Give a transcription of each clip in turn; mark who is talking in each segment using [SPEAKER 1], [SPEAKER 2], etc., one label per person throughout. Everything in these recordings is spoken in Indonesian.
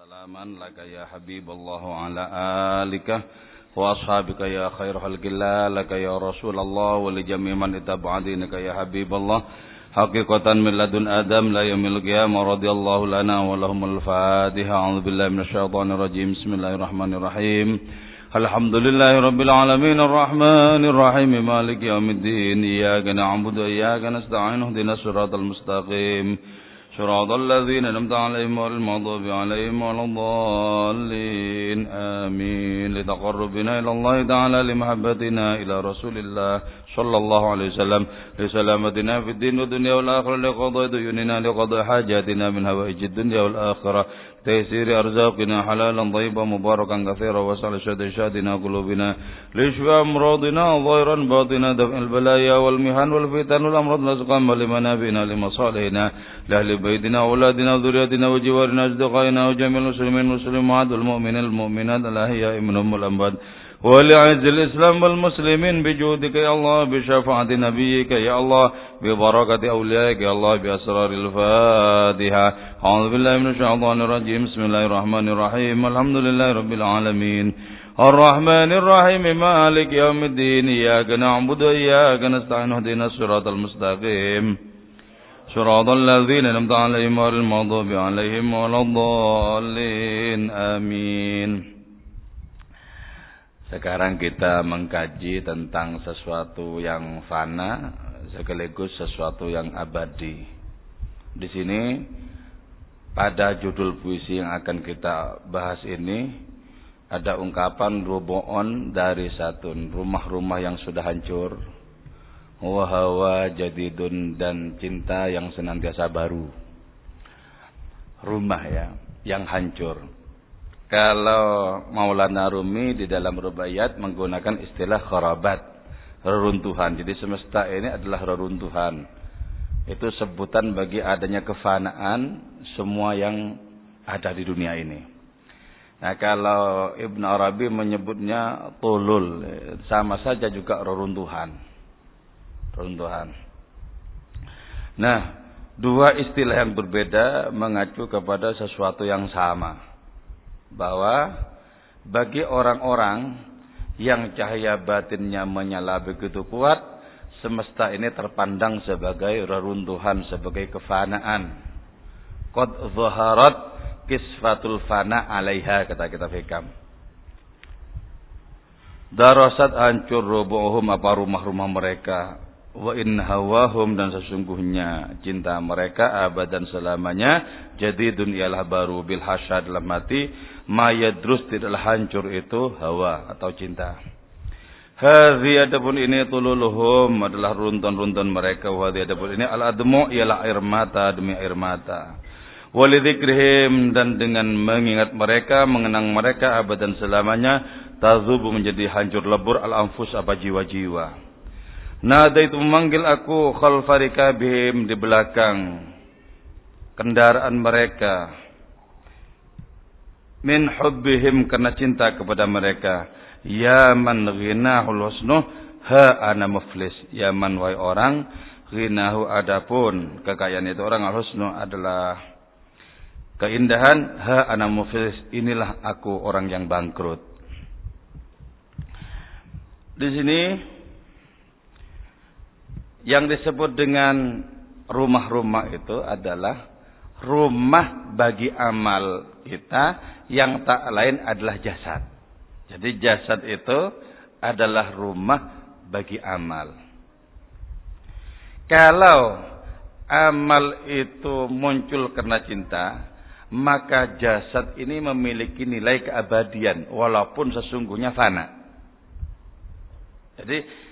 [SPEAKER 1] سلاما لك يا حبيب الله وعلى آلك وأصحابك يا خير خلق الله لك يا رسول الله ولجميع من اتبع دينك يا حبيب الله حقيقة من لدن آدم لا يوم القيامة رضي الله لنا ولهم الفاتحة أعوذ بالله من الشيطان الرجيم بسم الله الرحمن الرحيم الحمد لله رب العالمين الرحمن الرحيم مالك يوم الدين إياك نعبد وإياك نستعين اهدنا الصراط المستقيم صراط الذين أنعمت عليهم غير المغضوب عليهم ولا الضالين آمين لتقربنا إلى الله تعالى لمحبتنا إلى رسول الله صلى الله عليه وسلم لسلامتنا في الدين والدنيا والآخرة لقضاء ديوننا لقضاء حاجاتنا من هوائج الدنيا والآخرة تيسير أرزاقنا حلالا طيبا مباركا كثيرا وسع شادنا قلوبنا لشفاء أمراضنا ظاهرا باطنا دفع البلايا والمحن والفتن والأمراض الأسقام ولمنافعنا لمصالحنا لأهل بيتنا وأولادنا وذرياتنا وجوارنا أصدقائنا وجميع المسلمين والمسلمات والمؤمنين المؤمنات الأحياء منهم والأموات ولعز الإسلام والمسلمين بجودك يا الله بشفاعة نبيك يا الله ببركة أوليائك يا الله بأسرار الفاتحة أعوذ بالله من الشيطان الرجيم بسم الله الرحمن الرحيم الحمد لله رب العالمين الرحمن الرحيم مالك يوم الدين إياك نعبد وإياك نستعين اهدنا الصراط المستقيم صراط الذين أنعمت عليهم غير المغضوب عليهم ولا الضالين آمين. Sekarang kita mengkaji tentang sesuatu yang fana sekaligus sesuatu yang abadi. Di sini pada judul puisi yang akan kita bahas ini ada ungkapan rubu'un dari satun, rumah-rumah yang sudah hancur, wa hawa jadidun dan cinta yang senantiasa baru. Rumah ya yang hancur. Kalau Maulana Rumi di dalam rubaiyat menggunakan istilah kharabat, reruntuhan. Jadi semesta ini adalah reruntuhan. Itu sebutan bagi adanya kefanaan semua yang ada di dunia ini. Nah, kalau Ibn Arabi menyebutnya tulul, sama saja juga reruntuhan. Reruntuhan. Nah, dua istilah yang berbeda mengacu kepada sesuatu yang sama. Bahwa bagi orang-orang yang cahaya batinnya menyala begitu kuat, semesta ini terpandang sebagai reruntuhan, sebagai kefanaan. Qad zaharat kisfatul fana alaiha, kata kita fikam. Darasat hancur rubuhum apa rumah-rumah mereka. Wa in hawahum dan sesungguhnya cinta mereka abadan selamanya jadidun ialah baru bil hasyad dalam hati mayadrus tidaklah hancur itu hawa atau cinta. Hadhi adapun ini tululuhum adalah runtun-runtun mereka. Hadhi adapun ini al admu ialah air mata demi air mata. Walidzikrihim dan dengan mengingat mereka mengenang mereka abadan selamanya tazubu menjadi hancur lebur al anfus apa jiwa-jiwa. Nada itu memanggil aku khalfa rikabihim di belakang kendaraan mereka min hubbihim karena cinta kepada mereka ya man ghinahul husnu ha ana muflis ya man wai orang ghinahu adapun kekayaan itu orang al husnu adalah keindahan ha ana muflis inilah aku orang yang bangkrut. Di sini yang disebut dengan rumah-rumah itu adalah rumah bagi amal kita yang tak lain adalah jasad. Jadi jasad itu adalah rumah bagi amal. Kalau amal itu muncul karena cinta, maka jasad ini memiliki nilai keabadian walaupun sesungguhnya fana. Jadi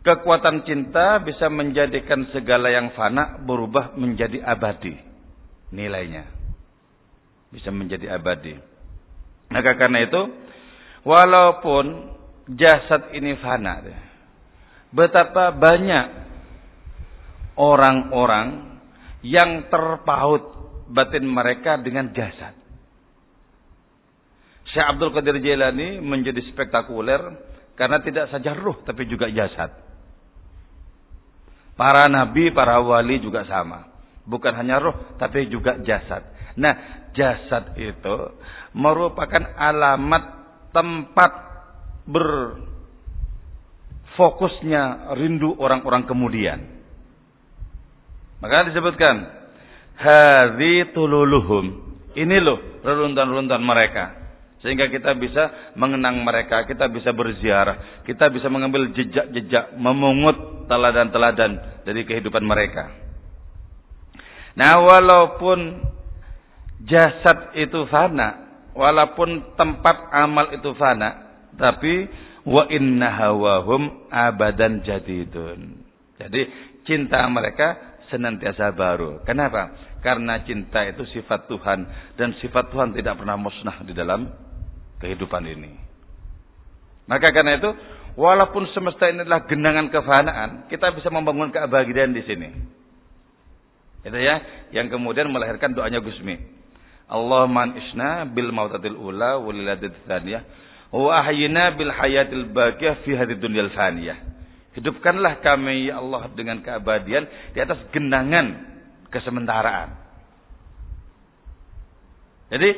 [SPEAKER 1] kekuatan cinta bisa menjadikan segala yang fana berubah menjadi abadi. Nilainya bisa menjadi abadi. Maka karena itu, walaupun jasad ini fana, betapa banyak orang-orang yang terpaut batin mereka dengan jasad. Syekh Abdul Qadir Jailani menjadi spektakuler karena tidak saja ruh tapi juga jasad. Para nabi, para wali juga sama. Bukan hanya roh, tapi juga jasad. Nah, jasad itu merupakan alamat tempat berfokusnya rindu orang-orang kemudian. Maka disebutkan hadzi tululuhum. Ini loh reruntuhan-reruntuhan mereka. Sehingga kita bisa mengenang mereka, kita bisa berziarah, kita bisa mengambil jejak-jejak, memungut teladan-teladan dari kehidupan mereka. Nah, walaupun jasad itu fana, walaupun tempat amal itu fana, tapi wa inna hawahum abadan jadidun. Jadi cinta mereka senantiasa baru. Kenapa? Karena cinta itu sifat Tuhan, dan sifat Tuhan tidak pernah musnah di dalam kehidupan ini. Maka karena itu, walaupun semesta ini adalah genangan kefanaan, kita bisa membangun keabadian di sini. Itu ya, yang kemudian melahirkan doanya Gusmi. Allahumma isna bil mautatil ula waliladil tsaniyah wa ahyina bil hayatil baqiyah fi hadid dunyal faniyah. Hidupkanlah kami ya Allah dengan keabadian di atas genangan kesementaraan. Jadi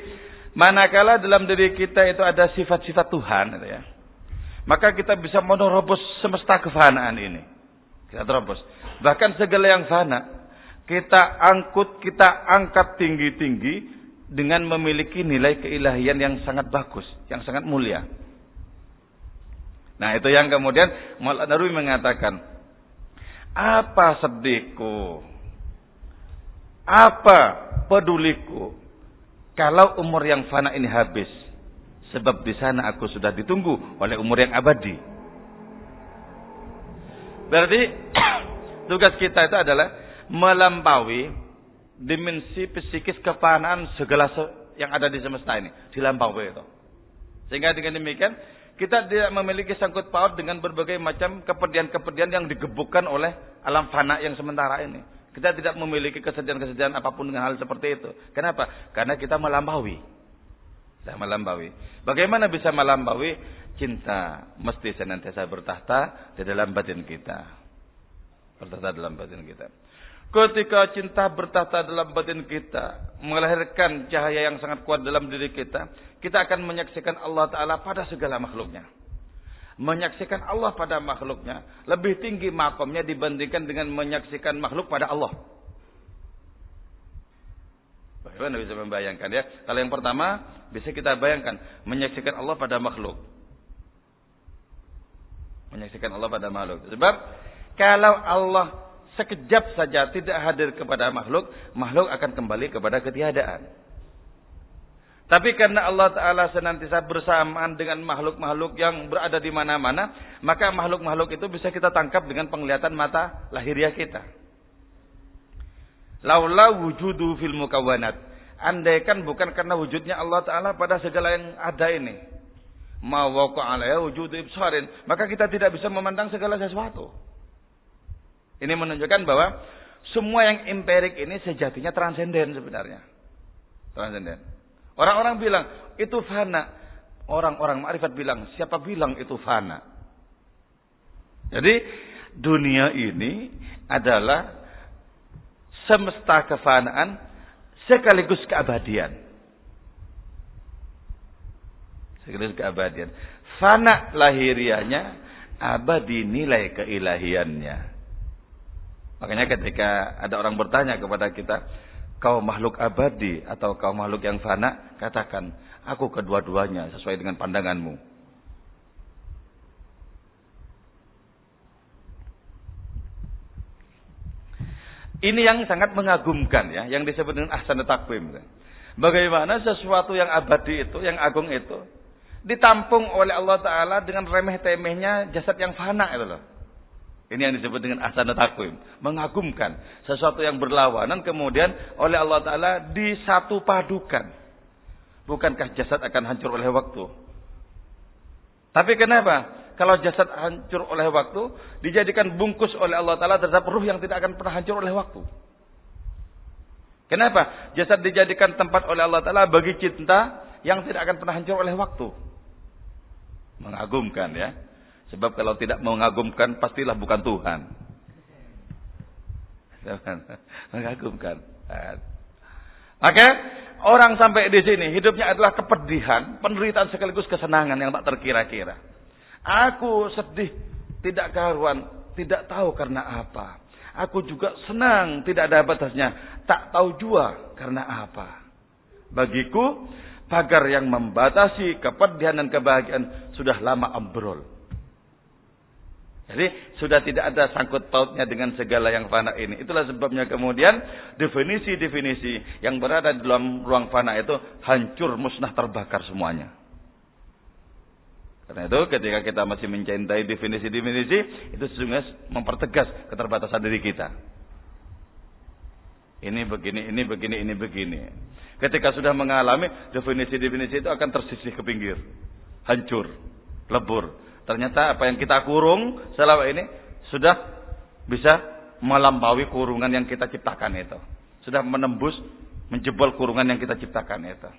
[SPEAKER 1] manakala dalam diri kita itu ada sifat-sifat Tuhan, gitu ya, maka kita bisa menerobos semesta kefanaan ini. Kita terobos. Bahkan segala yang fana kita angkut, kita angkat tinggi-tinggi dengan memiliki nilai keilahian yang sangat bagus, yang sangat mulia. Nah, itu yang kemudian Maulana Narwi mengatakan, apa sedihku, apa peduliku kalau umur yang fana ini habis, sebab di sana aku sudah ditunggu oleh umur yang abadi. Berarti tugas kita itu adalah melampaui dimensi psikis kefanaan segala yang ada di semesta ini, dilampaui itu. Sehingga dengan demikian kita tidak memiliki sangkut paut dengan berbagai macam kepedihan-kepedihan yang digebukkan oleh alam fana yang sementara ini. Kita tidak memiliki kesedihan-kesedihan apapun dengan hal seperti itu. Kenapa? Karena kita melampaui. Kita melampaui. Bagaimana bisa melampaui? Cinta mesti senantiasa bertahta di dalam batin kita. Bertahta dalam batin kita. Ketika cinta bertahta dalam batin kita, melahirkan cahaya yang sangat kuat dalam diri kita, kita akan menyaksikan Allah Ta'ala pada segala makhluknya. Menyaksikan Allah pada makhluknya lebih tinggi makomnya dibandingkan dengan menyaksikan makhluk pada Allah. Bagaimana bisa membayangkan ya? Kalau yang pertama bisa kita bayangkan menyaksikan Allah pada makhluk. Menyaksikan Allah pada makhluk. Sebab kalau Allah sekejap saja tidak hadir kepada makhluk, makhluk akan kembali kepada ketiadaan. Tapi karena Allah Ta'ala senantiasa bersamaan dengan makhluk-makhluk yang berada di mana-mana, maka makhluk-makhluk itu bisa kita tangkap dengan penglihatan mata lahiriah kita. Laula wujudu fil mukawwanat. Andaikan bukan karena wujudnya Allah Ta'ala pada segala yang ada ini. Ma waqa alaiha wujudu ibsarin. Maka kita tidak bisa memandang segala sesuatu. Ini menunjukkan bahwa semua yang empirik ini sejatinya transenden sebenarnya. Transenden. Orang-orang bilang itu fana. Orang-orang ma'rifat bilang, siapa bilang itu fana? Jadi dunia ini adalah semesta kefanaan sekaligus keabadian. Sekaligus keabadian. Fana lahiriahnya, abadi nilai keilahiannya. Makanya ketika ada orang bertanya kepada kita, kau makhluk abadi atau kau makhluk yang fana? Katakan, aku kedua-duanya sesuai dengan pandanganmu. Ini yang sangat mengagumkan ya, yang disebut dengan ahsanut taqwim. Bagaimana sesuatu yang abadi itu, yang agung itu, ditampung oleh Allah Ta'ala dengan remeh-temehnya jasad yang fana itu loh. Ini yang disebut dengan ahsanut taqwim. Mengagumkan. Sesuatu yang berlawanan kemudian oleh Allah Ta'ala disatu padukan. Bukankah jasad akan hancur oleh waktu? Tapi kenapa? Kalau jasad hancur oleh waktu, dijadikan bungkus oleh Allah Ta'ala terhadap ruh yang tidak akan pernah hancur oleh waktu. Kenapa? Jasad dijadikan tempat oleh Allah Ta'ala bagi cinta yang tidak akan pernah hancur oleh waktu. Mengagumkan ya. Sebab kalau tidak mengagumkan, pastilah bukan Tuhan. Mengagumkan. Maka orang sampai di sini hidupnya adalah kepedihan, penderitaan sekaligus kesenangan yang tak terkira-kira. Aku sedih tidak karuan, tidak tahu karena apa. Aku juga senang tidak ada batasnya, tak tahu jua karena apa. Bagiku pagar yang membatasi kepedihan dan kebahagiaan sudah lama ambrol. Jadi sudah tidak ada sangkut pautnya dengan segala yang fana ini. Itulah sebabnya kemudian definisi-definisi yang berada di dalam ruang fana itu hancur, musnah, terbakar semuanya. Karena itu ketika kita masih mencintai definisi-definisi, itu sesungguhnya mempertegas keterbatasan diri kita. Ini begini, ini begini, ini begini. Ketika sudah mengalami, definisi-definisi itu akan tersisih ke pinggir. Hancur, lebur. Ternyata apa yang kita kurung selama ini sudah bisa melampaui kurungan yang kita ciptakan itu. Sudah menembus, menjebol kurungan yang kita ciptakan itu.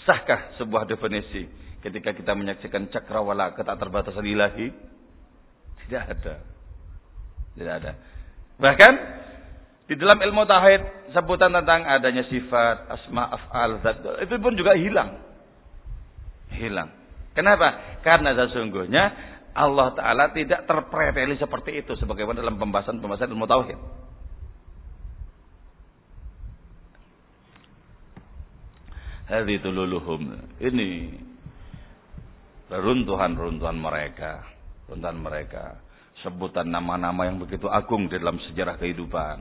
[SPEAKER 1] Sahkah sebuah definisi ketika kita menyaksikan cakrawala ketakterbatasan ilahi? Tidak ada. Tidak ada. Bahkan di dalam ilmu tauhid sebutan tentang adanya sifat, asma, af'al, zat, itu pun juga hilang. Hilang. Kenapa? Karena sesungguhnya Allah Ta'ala tidak terpreteli seperti itu sebagaimana dalam pembahasan-pembahasan ilmu tauhid. Hadhihi luluhum. Ini runtuhan-runtuhan mereka. Runtuhan mereka. Sebutan nama-nama yang begitu agung di dalam sejarah kehidupan.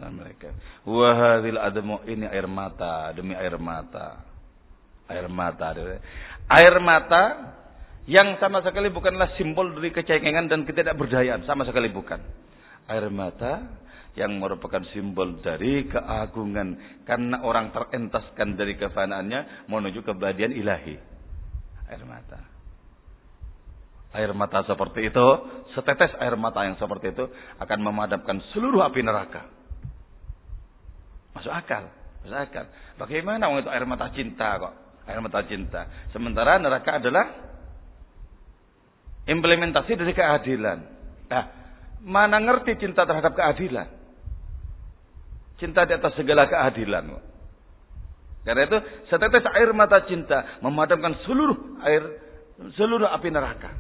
[SPEAKER 1] Nah mereka. Wa hadhil adamu, ini air mata demi air mata. Air mata. Air mata yang sama sekali bukanlah simbol dari kecengengan dan ketidakberdayaan. Sama sekali bukan. Air mata yang merupakan simbol dari keagungan. Karena orang terentaskan dari kefanaannya menuju keabadian ilahi. Air mata. Air mata seperti itu, setetes air mata yang seperti itu akan memadamkan seluruh api neraka. Masuk akal. Masuk akal. Bagaimana itu air mata cinta kok? Air mata cinta. Sementara neraka adalah implementasi dari keadilan. Nah, mana ngerti cinta terhadap keadilan? Cinta di atas segala keadilan. Karena itu setetes air mata cinta memadamkan seluruh api neraka.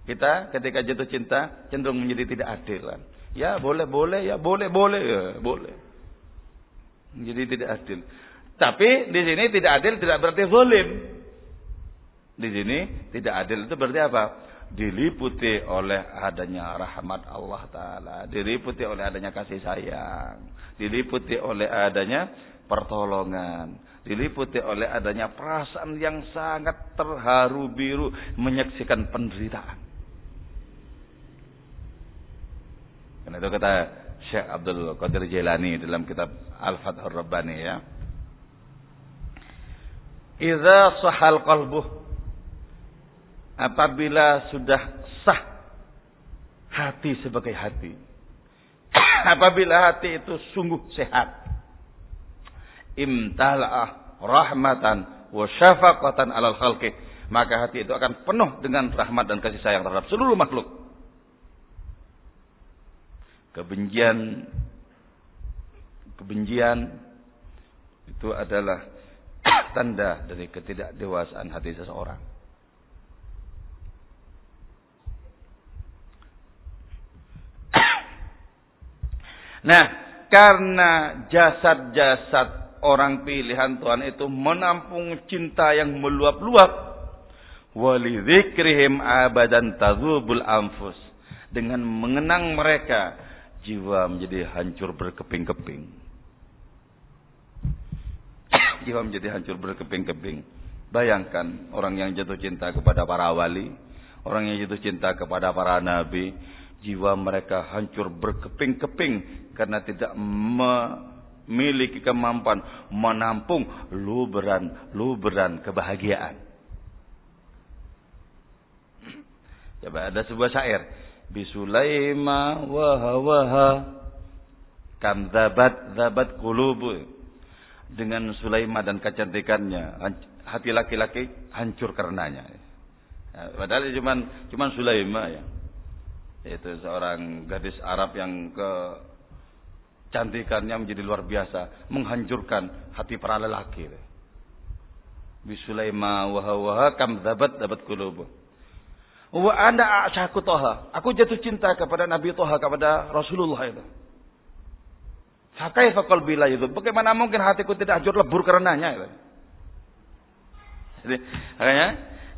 [SPEAKER 1] Kita ketika jatuh cinta cenderung menjadi tidak adil. Ya boleh, ya boleh, ya boleh. Jadi tidak adil. Tapi di sini tidak adil tidak berarti zalim. Di sini tidak adil itu berarti apa? Diliputi oleh adanya rahmat Allah Ta'ala. Diliputi oleh adanya kasih sayang. Diliputi oleh adanya pertolongan. Diliputi oleh adanya perasaan yang sangat terharu biru menyaksikan penderitaan. Karena itu kata Syekh Abdul Qadir Jailani dalam kitab Al-Fathur Rabbani ya. Idza sahal qalbuh, apabila sudah sah hati sebagai hati, apabila hati itu sungguh sehat, imtala'ah rahmatan wa syafaqatan alal khalqi, maka hati itu akan penuh dengan rahmat dan kasih sayang terhadap seluruh makhluk. Kebencian itu adalah tanda dari ketidakdewasaan hati seseorang. Nah, karena jasad-jasad orang pilihan Tuhan itu menampung cinta yang meluap-luap, walidzikrihim abadan tadzubul anfus, dengan mengenang mereka jiwa menjadi hancur berkeping-keping. Jiwa menjadi hancur berkeping-keping. Bayangkan orang yang jatuh cinta kepada para wali, orang yang jatuh cinta kepada para nabi, jiwa mereka hancur berkeping-keping karena tidak memiliki kemampuan menampung luberan kebahagiaan. Coba ada sebuah syair, Bisulaima waha kam zabat qulubu. Dengan Sulaimah dan kecantikannya, hati laki-laki hancur karenanya. Padahal cuman Sulaimah ya. Itu seorang gadis Arab yang kecantikannya menjadi luar biasa, menghancurkan hati para lelaki. Bisulaima wa hawa kam dabat qulubuh. Wa ana a'syaku Thaha. Aku jatuh cinta kepada Nabi Thaha, kepada Rasulullah itu. Fakaifa qalbi la yadhub. Bagaimana mungkin hatiku tidak hancur lebur karenanya itu. Jadi, makanya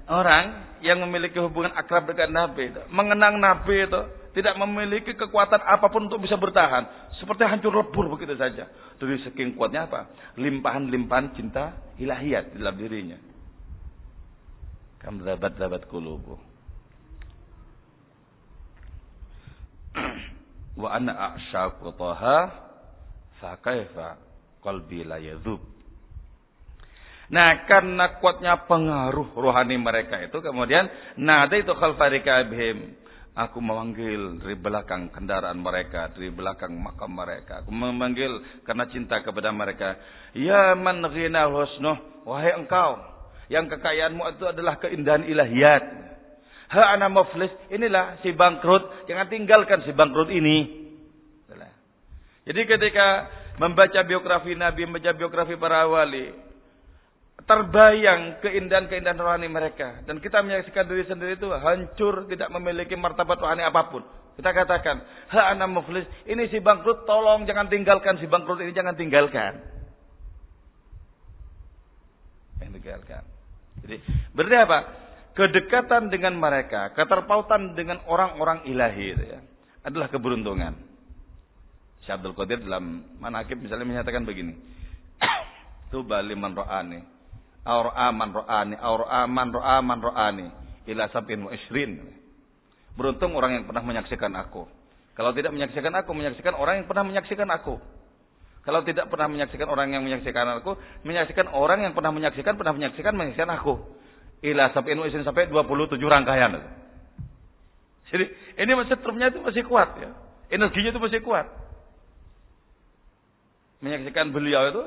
[SPEAKER 1] orang yang memiliki hubungan akrab dengan Nabi itu, mengenang Nabi itu, tidak memiliki kekuatan apapun untuk bisa bertahan, seperti hancur lebur begitu saja. Dari saking kuatnya apa? Limpahan-limpahan cinta ilahiyat di dalam dirinya. Kam zabat qulubu. Wa ana a'syaqu Thaha fa kaifa qalbi la yadhub. Nah, karena kuatnya pengaruh rohani mereka itu, kemudian nada itu khalfarikabihim. Aku memanggil dari belakang kendaraan mereka, dari belakang makam mereka. Aku memanggil karena cinta kepada mereka. Ya man ghina husnuh, wahai engkau yang kekayaanmu itu adalah keindahan ilahiyat. Ha ana muflis, inilah si bangkrut, jangan tinggalkan si bangkrut ini. Jadi ketika membaca biografi Nabi, membaca biografi para wali, terbayang keindahan-keindahan rohani mereka. Dan kita menyaksikan diri sendiri itu hancur, tidak memiliki martabat rohani apapun. Kita katakan, ha ana muflis, ini si bangkrut, tolong jangan tinggalkan si bangkrut ini, jangan tinggalkan. Yang tinggalkan. Jadi, berarti apa? Kedekatan dengan mereka, keterpautan dengan orang-orang ilahi itu ya, adalah keberuntungan. Syekh Abdul Qadir dalam Manaqib misalnya menyatakan begini. Tuba liman ra'ani. Aur aman ro'ani, aur aman ro'ani, ila sab'in wa isrin. Beruntung orang yang pernah menyaksikan aku. Kalau tidak menyaksikan aku, menyaksikan orang yang pernah menyaksikan aku. Kalau tidak pernah menyaksikan orang yang menyaksikan aku, menyaksikan orang yang pernah menyaksikan aku. Ila sab'in wa isrin, sampai 27 rangkaian. Jadi ini setrumnya itu masih kuat ya. Energinya itu masih kuat. Menyaksikan beliau itu,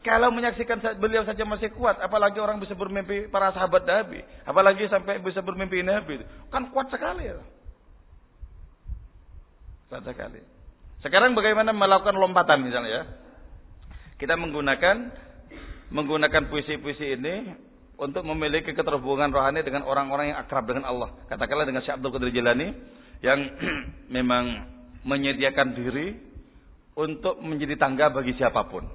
[SPEAKER 1] kalau menyaksikan beliau saja masih kuat, apalagi orang bisa bermimpi para sahabat Nabi, apalagi sampai bisa bermimpi Nabi, kan kuat sekali ya. Kuat sekali. Sekarang bagaimana melakukan lompatan misalnya ya? Kita menggunakan puisi-puisi ini untuk memiliki keterhubungan rohani dengan orang-orang yang akrab dengan Allah. Katakanlah dengan Syekh Abdul Qadir Jilani yang memang menyediakan diri untuk menjadi tangga bagi siapapun.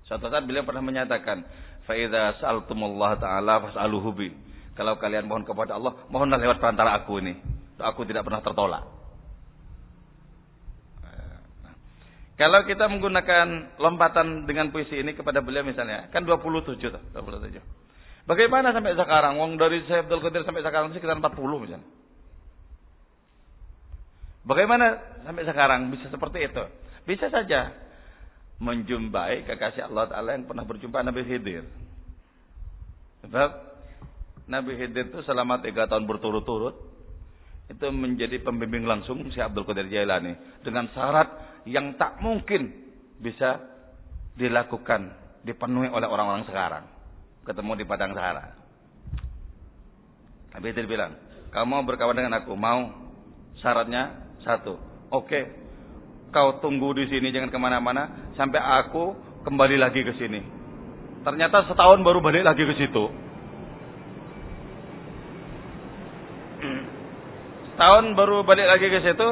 [SPEAKER 1] Suatu saat beliau pernah menyatakan, fa idza sa'altumullah ta'ala fas'aluhu bi. Kalau kalian mohon kepada Allah, mohonlah lewat perantara aku ini. Aku tidak pernah tertolak. Kalau kita menggunakan lompatan dengan puisi ini kepada beliau misalnya, kan 27 tuh, 27. Bagaimana sampai sekarang? Wong dari Syekh Abdul Qadir sampai sekarang sekitar 40 misalnya. Bagaimana sampai sekarang bisa seperti itu? Bisa saja menjumpai kekasih Allah Ta'ala yang pernah berjumpa Nabi Khidir. Sebab Nabi Khidir itu selama 3 tahun berturut-turut itu menjadi pembimbing langsung Syekh Abdul Qadir Jailani dengan syarat yang tak mungkin bisa dilakukan, dipenuhi oleh orang-orang sekarang. Ketemu di Padang Sahara. Nabi Khidir bilang, kamu mau berkawan dengan aku? Mau. Syaratnya 1. Oke. Kau tunggu di sini, jangan kemana-mana sampai aku kembali lagi ke sini. Ternyata setahun baru balik lagi ke situ. Setahun baru balik lagi ke situ.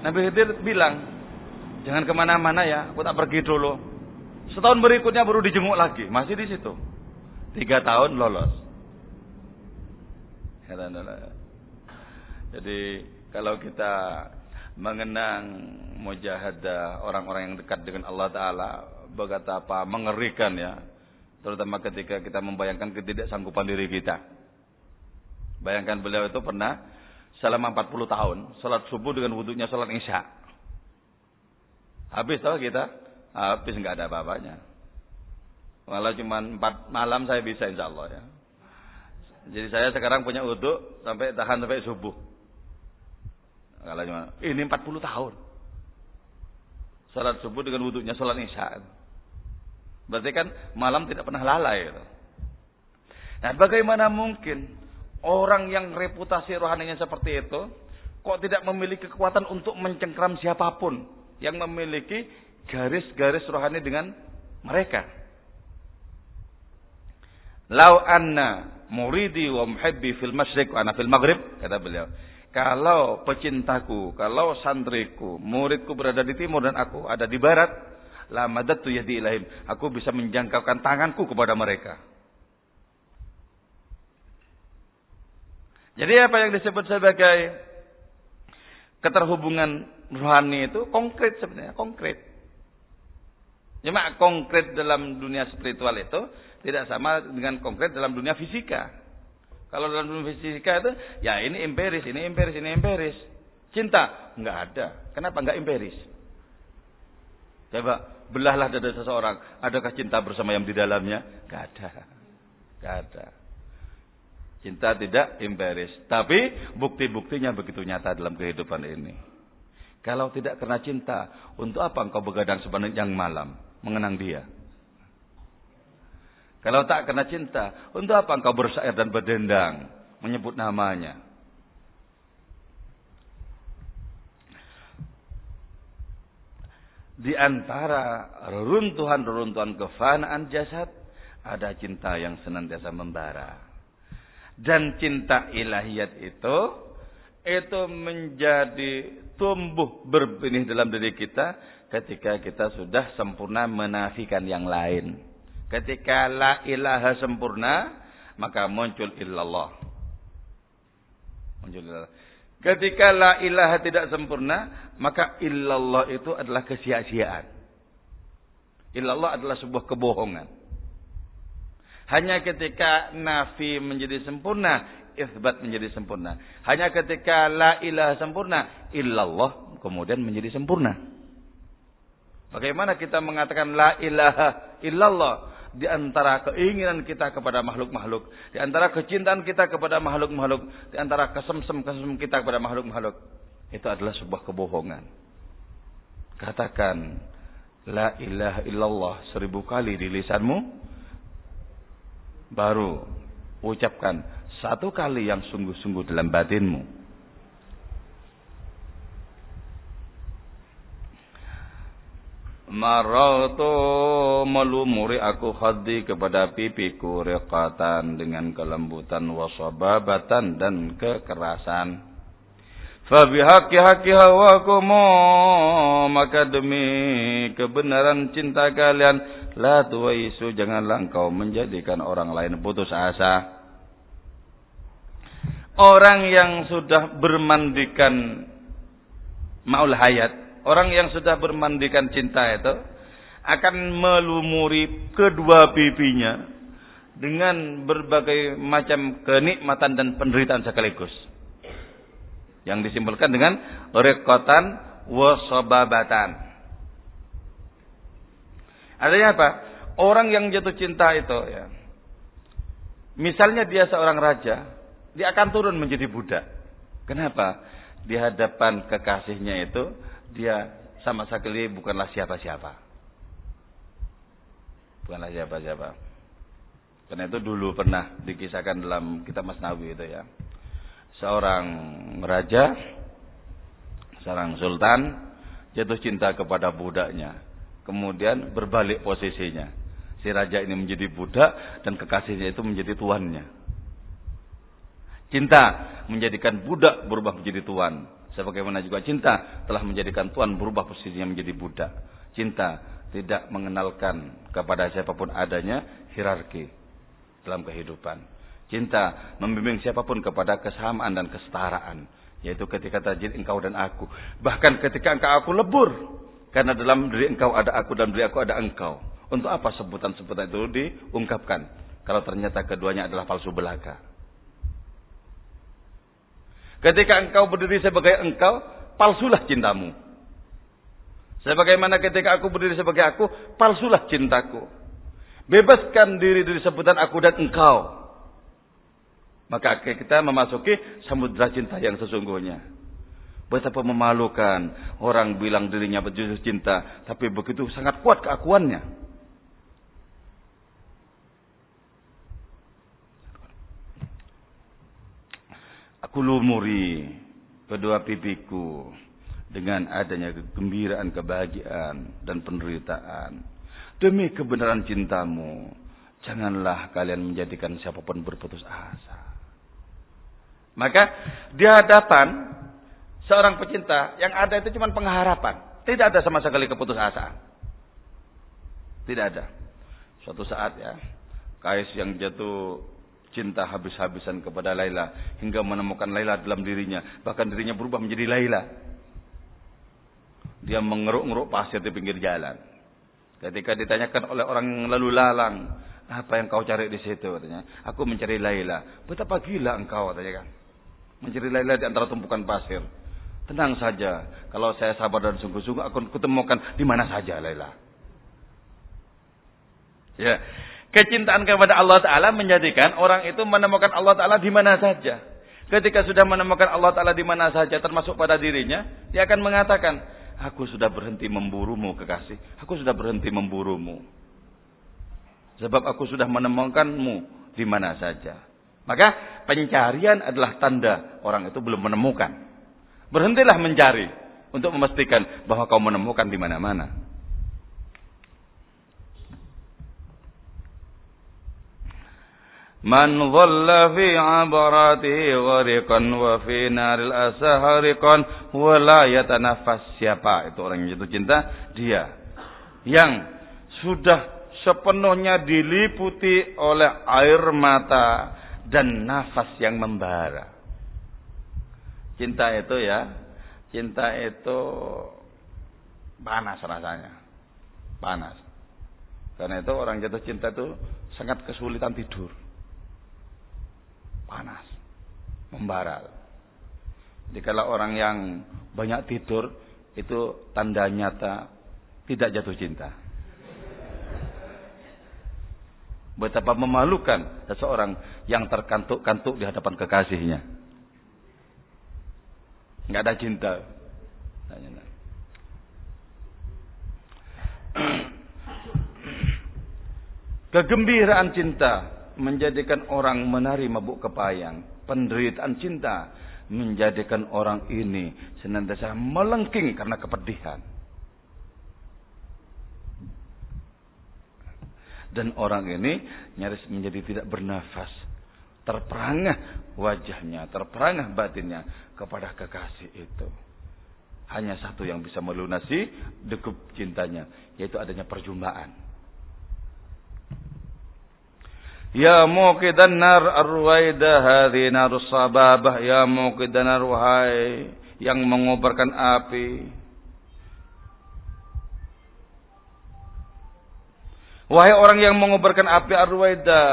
[SPEAKER 1] Nabi Khidir bilang, jangan kemana-mana ya, aku tak pergi dulu. Setahun berikutnya baru dijenguk lagi, masih di situ. 3 tahun lolos. Jadi kalau kita mengenang mujahadah orang-orang yang dekat dengan Allah Ta'ala, betapa mengerikan ya, terutama ketika kita membayangkan ketidaksanggupan diri kita. Bayangkan beliau itu pernah selama 40 tahun salat subuh dengan wudunya salat isya. Habis tahu kita? Habis nggak ada apa-apanya. Malah cuma 4 malam saya bisa insya Allah ya. Jadi saya sekarang punya wudu sampai tahan sampai subuh. Kalau cuma ini 40 tahun. Salat subuh dengan wudunya salat isya. Berarti kan malam tidak pernah lalai gitu. Nah, bagaimana mungkin orang yang reputasi rohaninya seperti itu kok tidak memiliki kekuatan untuk mencengkram siapapun yang memiliki garis-garis rohani dengan mereka. Lau anna muridi wa muhibbi fil masyriq wa ana fil maghrib, kata beliau. Kalau pecintaku, kalau santriku, muridku berada di timur dan aku ada di barat, la madadtu yadi ilaihim, aku bisa menjangkaukan tanganku kepada mereka. Jadi apa yang disebut sebagai keterhubungan rohani itu konkret sebenarnya, konkret. Cuma konkret dalam dunia spiritual itu tidak sama dengan konkret dalam dunia fisika. Kalau dalam dunia fisika itu, ya ini empiris, ini empiris, ini empiris. Cinta, enggak ada. Kenapa enggak empiris? Coba, belahlah dada seseorang. Adakah cinta bersama yang di dalamnya? Enggak ada. Enggak ada. Cinta tidak empiris. Tapi, bukti-buktinya begitu nyata dalam kehidupan ini. Kalau tidak karena cinta, untuk apa engkau begadang sepanjang malam mengenang dia? Kalau tak kena cinta, untuk apa engkau bersyair dan berdendang menyebut namanya? Di antara reruntuhan-reruntuhan kefanaan jasad, ada cinta yang senantiasa membara. Dan cinta ilahiyat itu menjadi tumbuh berbenih dalam diri kita ketika kita sudah sempurna menafikan yang lain. Ketika la ilaha sempurna, maka muncul illallah. Muncul illallah. Ketika la ilaha tidak sempurna, maka illallah itu adalah kesia-siaan. Illallah adalah sebuah kebohongan. Hanya ketika nafi menjadi sempurna, itsbat menjadi sempurna. Hanya ketika la ilaha sempurna, illallah kemudian menjadi sempurna. Bagaimana kita mengatakan la ilaha illallah? Di antara keinginan kita kepada makhluk-makhluk, di antara kecintaan kita kepada makhluk-makhluk, di antara kesemsem-kesemsem kita kepada makhluk-makhluk, itu adalah sebuah kebohongan. Katakan la ilaha illallah 1000 kali di lisanmu, baru ucapkan 1 kali yang sungguh-sungguh dalam batinmu. Marautu melumuri aku khaddi kepada pipiku riqatan dengan kelembutan wasababatan dan kekerasan. Fabihaqi haqi hawakumu, maka demi kebenaran cinta kalian, la tuwaisu, janganlah engkau menjadikan orang lain putus asa. Orang yang sudah bermandikan maul hayat, orang yang sudah bermandikan cinta itu akan melumuri kedua pipinya dengan berbagai macam kenikmatan dan penderitaan sekaligus. Yang disimpulkan dengan riqatan wa sababatan. Artinya apa? Orang yang jatuh cinta itu ya. Misalnya dia seorang raja, dia akan turun menjadi budak. Kenapa? Di hadapan kekasihnya itu dia sama sekali bukanlah siapa-siapa. Bukanlah siapa-siapa. Karena itu dulu pernah dikisahkan dalam kitab Masnawi itu ya. Seorang raja, seorang sultan jatuh cinta kepada budaknya. Kemudian berbalik posisinya. Si raja ini menjadi budak dan kekasihnya itu menjadi tuannya. Cinta menjadikan budak berubah menjadi tuan. Sebagaimana juga cinta telah menjadikan tuan berubah posisinya menjadi budak. Cinta tidak mengenalkan kepada siapapun adanya hierarki dalam kehidupan. Cinta membimbing siapapun kepada kesamaan dan kesetaraan. Yaitu ketika terjadi engkau dan aku. Bahkan ketika engkau aku lebur. Karena dalam diri engkau ada aku dan diri aku ada engkau. Untuk apa sebutan-sebutan itu diungkapkan? Kalau ternyata keduanya adalah palsu belaka. Ketika engkau berdiri sebagai engkau, palsulah cintamu. Sebagaimana ketika aku berdiri sebagai aku, palsulah cintaku. Bebaskan diri dari sebutan aku dan engkau. Maka kita memasuki samudra cinta yang sesungguhnya. Betapa memalukan orang bilang dirinya berjujur cinta, tapi begitu sangat kuat keakuannya. Aku lumuri kedua pipiku dengan adanya kegembiraan, kebahagiaan dan penderitaan. Demi kebenaran cintamu, janganlah kalian menjadikan siapapun berputus asa. Maka di hadapan seorang pecinta yang ada itu cuma pengharapan. Tidak ada sama sekali keputusasaan. Tidak ada. Suatu saat ya, Kais yang jatuh cinta habis-habisan kepada Laila hingga menemukan Laila dalam dirinya, bahkan dirinya berubah menjadi Laila. Dia mengeruk-ngeruk pasir di pinggir jalan. Ketika ditanyakan oleh orang yang lalu lalang, apa yang kau cari di situ? Katanya, aku mencari Laila. Betapa gila engkau, katanya kan. Mencari Laila di antara tumpukan pasir. Tenang saja, kalau saya sabar dan sungguh-sungguh akan kutemukan di mana saja Laila. Ya, kecintaan kepada Allah Ta'ala menjadikan orang itu menemukan Allah Ta'ala di mana saja. Ketika sudah menemukan Allah Ta'ala di mana saja, termasuk pada dirinya, dia akan mengatakan, aku sudah berhenti memburumu kekasih. Aku sudah berhenti memburumu. Sebab aku sudah menemukanmu di mana saja. Maka pencarian adalah tanda orang itu belum menemukan. Berhentilah mencari untuk memastikan bahwa kau menemukan di mana-mana. Man dhalla fi abaratihi ghariqan wa fi naril asa hariqan wa la yatanafas. Siapa itu orang yang jatuh cinta? Dia yang sudah sepenuhnya diliputi oleh air mata dan nafas yang membara. Cinta itu ya, cinta itu panas rasanya. Panas. Karena itu orang jatuh cinta itu sangat kesulitan tidur. Panas. Membara. Jadi kalau orang yang banyak tidur, itu tanda nyata tidak jatuh cinta. Betapa memalukan seseorang yang terkantuk-kantuk di hadapan kekasihnya. Nggak ada cinta. Kegembiraan cinta menjadikan orang menari mabuk kepayang. Penderitaan cinta menjadikan orang ini senantiasa melengking karena kepedihan. Dan orang ini nyaris menjadi tidak bernafas. Terperangah wajahnya, terperangah batinnya kepada kekasih itu. Hanya satu yang bisa melunasi degup cintanya, yaitu adanya perjumpaan. Ya muqidan nar arwaidah hadhi narus sababah. Ya muqidan nar, wahai yang mengobarkan api. Wahai orang yang mengobarkan api arwaidah,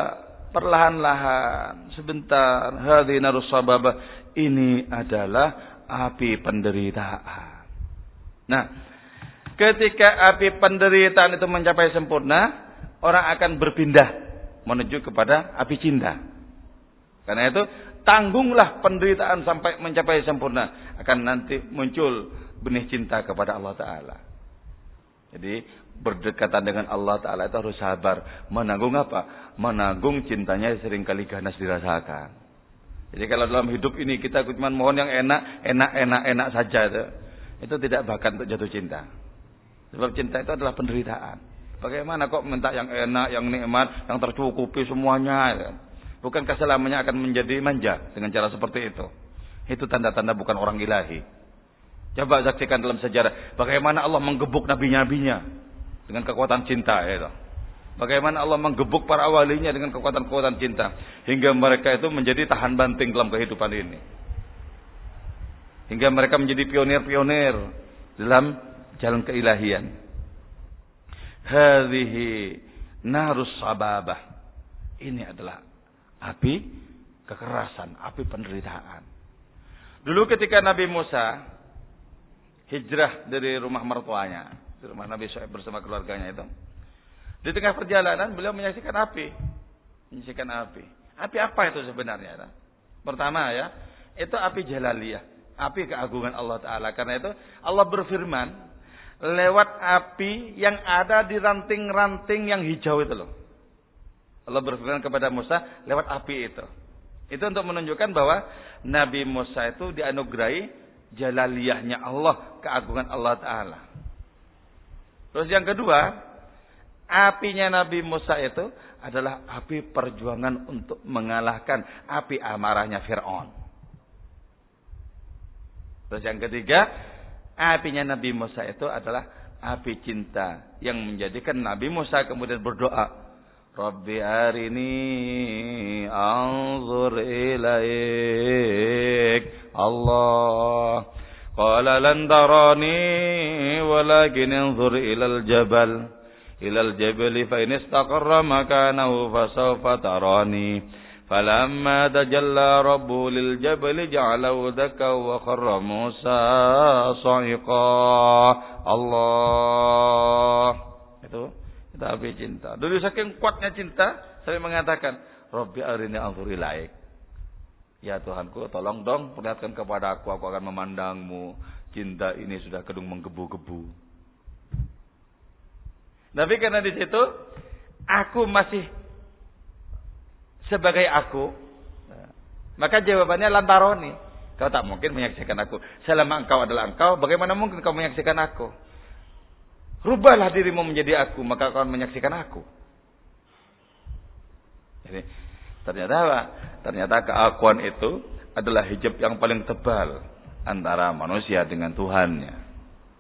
[SPEAKER 1] perlahan-lahan, sebentar. Hadhi narus sababah. Ini adalah api penderitaan. Nah, ketika api penderitaan itu mencapai sempurna, orang akan berpindah menuju kepada api cinta. Karena itu, tanggunglah penderitaan sampai mencapai sempurna. Akan nanti muncul benih cinta kepada Allah Ta'ala. Jadi, berdekatan dengan Allah Ta'ala itu harus sabar. Menanggung apa? Menanggung cintanya seringkali ganas dirasakan. Jadi kalau dalam hidup ini kita cuma mohon yang enak saja. Itu tidak bakat untuk jatuh cinta. Sebab cinta itu adalah penderitaan. Bagaimana kok minta yang enak, yang nikmat, yang tercukupi semuanya. Bukankah selamanya akan menjadi manja dengan cara seperti itu? Itu tanda-tanda bukan orang ilahi. Coba saksikan dalam sejarah. Bagaimana Allah menggebuk nabi-nabinya dengan kekuatan cinta. Ya. Bagaimana Allah menggebuk para walinya dengan kekuatan-kekuatan cinta. Hingga mereka itu menjadi tahan banting dalam kehidupan ini. Hingga mereka menjadi pionir-pionir dalam jalan keilahian. Hadhihi narus sababah. Ini adalah api kekerasan, api penderitaan. Dulu ketika Nabi Musa hijrah dari rumah mertuanya, di rumah Nabi Syuaib bersama keluarganya itu, di tengah perjalanan beliau menyaksikan api. Menyaksikan api. Api apa itu sebenarnya? Pertama ya, itu api jalaliyah, api keagungan Allah Ta'ala. Karena itu Allah berfirman lewat api yang ada di ranting-ranting yang hijau itu loh. Allah berfirman kepada Musa lewat api itu. Itu untuk menunjukkan bahwa Nabi Musa itu dianugerahi jalaliyahnya Allah, keagungan Allah Ta'ala. Terus yang kedua, apinya Nabi Musa itu adalah api perjuangan untuk mengalahkan api amarahnya Fir'aun. Terus yang ketiga, apinya Nabi Musa itu adalah api cinta yang menjadikan Nabi Musa kemudian berdoa, Rabbi arini anzur ilaik. Allah qala lan tarani walakin anzur ilal jabal fa in istaqarra makanahu fasawfa tarani. Falamma tajalla rabbu lil jabali ja'alahu dakka wa kharra Musa sa'iqa. Allah. Itu api cinta. Dulu saking kuatnya cinta, saya mengatakan, Rabbi arini anzur ilaik. Ya Tuhanku, tolong dong perlihatkan kepada aku akan memandangmu. Cinta ini sudah kadung menggebu-gebu. Tapi karena di situ aku masih sebagai aku, maka jawabannya lantaroni. Kau tak mungkin menyaksikan aku. Selama engkau adalah engkau, bagaimana mungkin kau menyaksikan aku? Rubahlah dirimu menjadi aku, maka kau akan menyaksikan aku. Jadi ternyata keakuan itu adalah hijab yang paling tebal antara manusia dengan Tuhannya.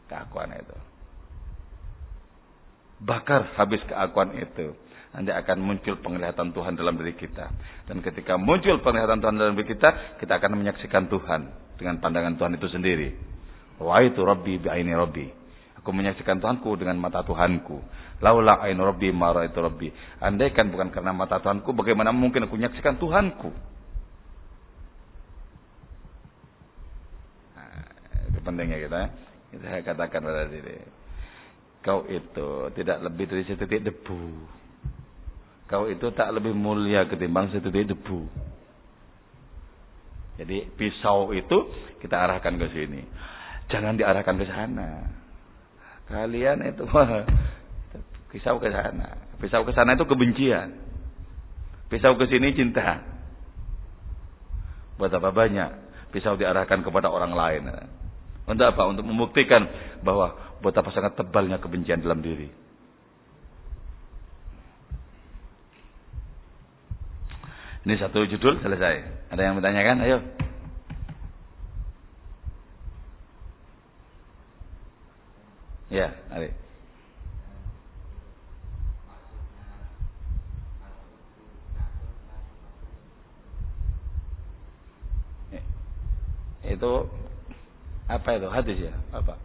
[SPEAKER 1] Keakuan itu. Bakar habis keakuan itu, nanti akan muncul penglihatan Tuhan dalam diri kita. Dan ketika muncul penglihatan Tuhan dalam diri kita, kita akan menyaksikan Tuhan dengan pandangan Tuhan itu sendiri. Wa itu Rabbi bi aini Rabbi. Aku menyaksikan Tuhanku dengan mata Tuhanku. Laula ainu Rabbi ma ra'aitu Rabbi. Andaikan bukan karena mata Tuhanku, bagaimana mungkin aku menyaksikan Tuhanku? Nah, itu pentingnya kita. Saya katakan pada diri, kau itu tidak lebih dari setitik debu. Kau itu tak lebih mulia ketimbang setitik debu. Jadi pisau itu kita arahkan ke sini. Jangan diarahkan ke sana. Kalian itu pisau ke sana. Pisau ke sana itu kebencian. Pisau ke sini cinta. Buat apa banyak pisau diarahkan kepada orang lain? Untuk apa? Untuk membuktikan bahwa betapa sangat tebalnya kebencian dalam diri. Ini satu judul selesai. Ada yang bertanyakan? Ayo. Ya, Ari. Itu apa itu? Hadis ya? Apa?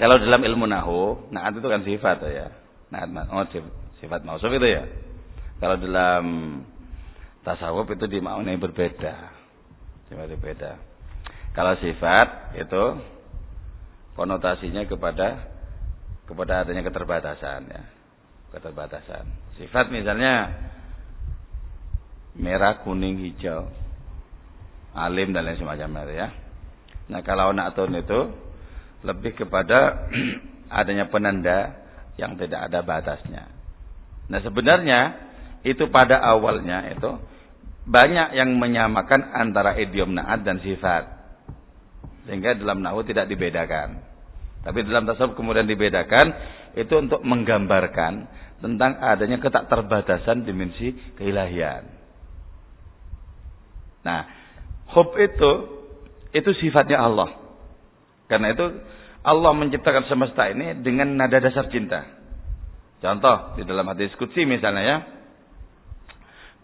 [SPEAKER 1] Kalau dalam ilmu nahu, naat itu kan sifat ya. Naat sifat mausuf itu ya. Kalau dalam tasawuf itu dimaknai berbeda. Sifat berbeda. Kalau sifat itu konotasinya kepada adanya keterbatasan ya. Keterbatasan. Sifat misalnya merah, kuning, hijau, alim dan lain semacamnya ya. Nah, kalau na'tun itu lebih kepada adanya penanda yang tidak ada batasnya. Nah, sebenarnya itu pada awalnya itu banyak yang menyamakan antara idiom na'at dan sifat. Sehingga dalam nahwu tidak dibedakan. Tapi dalam tasawuf kemudian dibedakan, itu untuk menggambarkan tentang adanya ketakterbatasan dimensi keilahian. Nah, hub itu sifatnya Allah. Karena itu Allah menciptakan semesta ini dengan nada dasar cinta. Contoh di dalam hadis qudsi misalnya ya.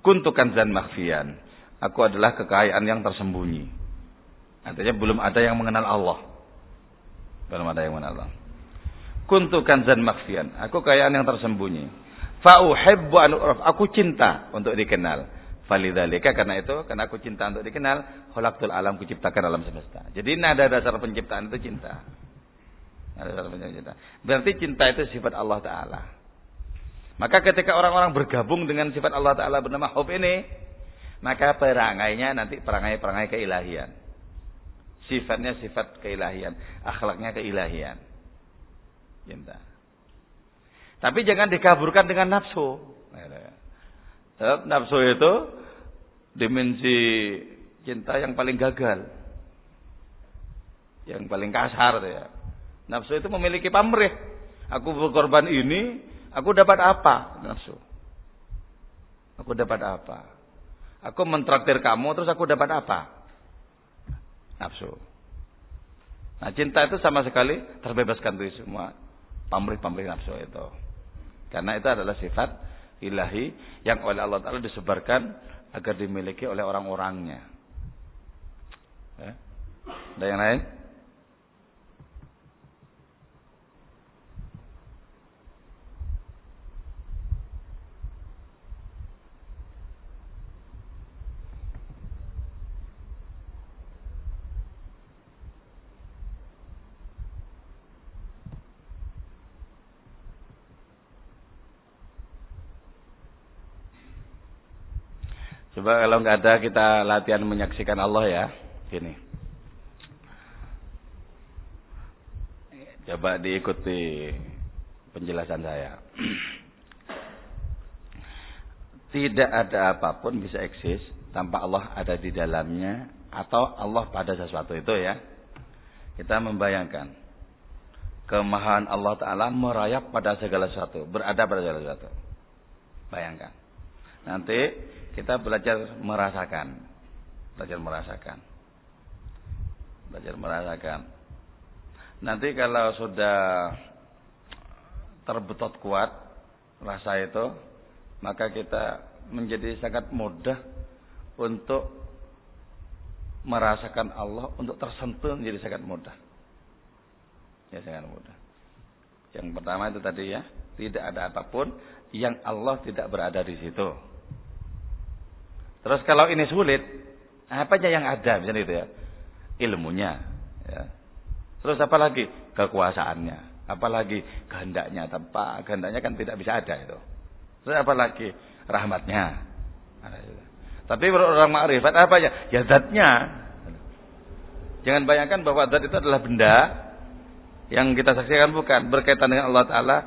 [SPEAKER 1] Kuntu kanzan makhfiyan. Aku adalah kekayaan yang tersembunyi. Artinya belum ada yang mengenal Allah. Belum ada yang mengenal Allah. Kuntu kanzan makhfiyan. Aku kekayaan yang tersembunyi. Fa uhibbu an u'raf. Aku cinta untuk dikenal. Falidzalika karena aku cinta untuk dikenal, khalaqtul alam, kuciptakan alam semesta. Jadi nada dasar penciptaan itu cinta. Nada dasar penciptaan cinta. Berarti cinta itu sifat Allah Ta'ala. Maka ketika orang-orang bergabung dengan sifat Allah Ta'ala bernama hub ini, maka perangainya nanti perangai keilahian. Sifatnya sifat keilahian, akhlaknya keilahian. Cinta. Tapi jangan dikaburkan dengan nafsu. Nafsu itu dimensi cinta yang paling gagal, yang paling kasar ya. Nafsu itu memiliki pamrih. Aku berkorban ini, aku dapat apa? Nafsu. Aku dapat apa? Aku mentraktir kamu, terus aku dapat apa? Nafsu. Nah, cinta itu sama sekali terbebaskan dari semua pamrih-pamrih nafsu itu. Karena itu adalah sifat ilahi yang oleh Allah Ta'ala disebarkan agar dimiliki oleh orang-orangnya. Ya. Ada yang lain? Coba kalau nggak ada kita latihan menyaksikan Allah ya. Gini. Coba diikuti penjelasan saya. Tidak ada apapun bisa eksis tanpa Allah ada di dalamnya atau Allah pada sesuatu itu ya. Kita membayangkan kemahaan Allah Ta'ala merayap pada segala sesuatu, berada pada segala sesuatu. Bayangkan. Nanti kita belajar merasakan. Nanti kalau sudah terbetot kuat rasa itu, maka kita menjadi sangat mudah untuk merasakan Allah, untuk tersentuh menjadi sangat mudah. Ya, sangat mudah. Yang pertama itu tadi ya, tidak ada apapun yang Allah tidak berada di situ. Terus kalau ini sulit, apa aja yang ada misalnya itu ya? Ilmunya, ya. Terus apa lagi? Kekuasaannya, apalagi kehendaknya, tanpa kehendaknya kan tidak bisa ada itu. Terus apa lagi? Rahmatnya. Tapi orang makrifat apa aja? Ya zatnya. Jangan bayangkan bahwa zat itu adalah benda yang kita saksikan, bukan. Berkaitan dengan Allah Ta'ala,